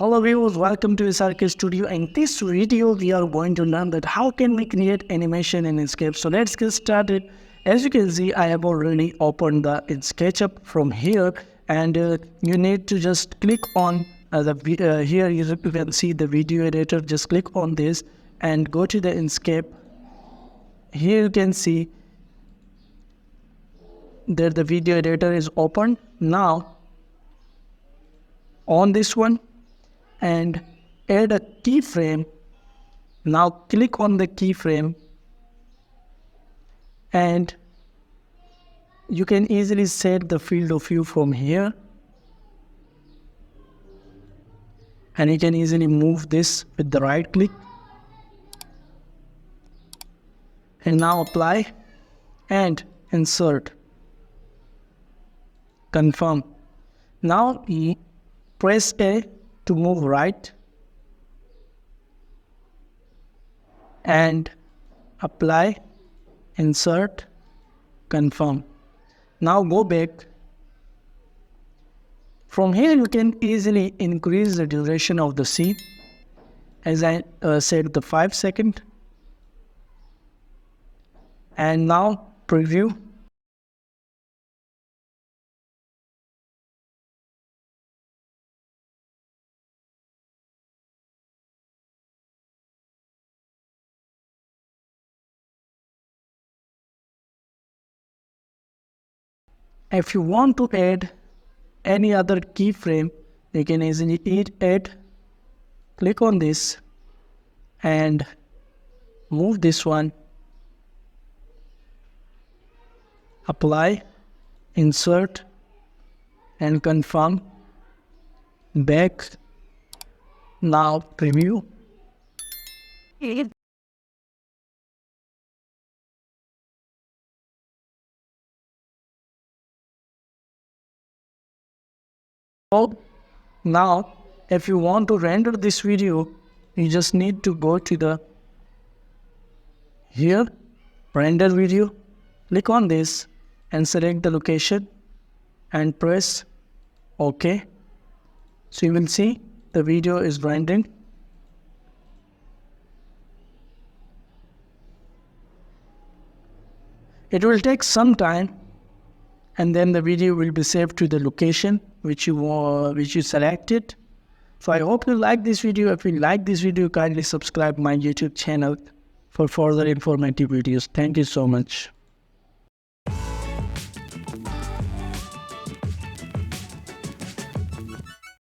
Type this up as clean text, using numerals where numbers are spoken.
Hello viewers, welcome to SRK Studio. In this video, we are going to learn that how can we create animation in Enscape. So let's get started. As you can see, I have already opened the SketchUp from here, and you need to just click on here. You can see the video editor. Just click on this and go to the Enscape. Here you can see that the video editor is open. Now on this one, and add a keyframe. Now click on the keyframe, and you can easily set the field of view from here, and you can easily move this with the right click. And now apply and insert, confirm. Now press A to move right and apply, insert, confirm. Now go back. From here you can easily increase the duration of the scene, as I said, the 5 seconds. And now preview. If you want to add any other keyframe, you can easily add. Click on this and move this one. Apply, insert, and confirm. Back. Now preview. So now if you want to render this video, you just need to go to the here, render video, click on this and select the location and press OK. So you will see the video is rendering. It will take some time, and then the video will be saved to the location which you selected. So I hope you like this video. If you like this video, kindly subscribe my YouTube channel for further informative videos. Thank you so much.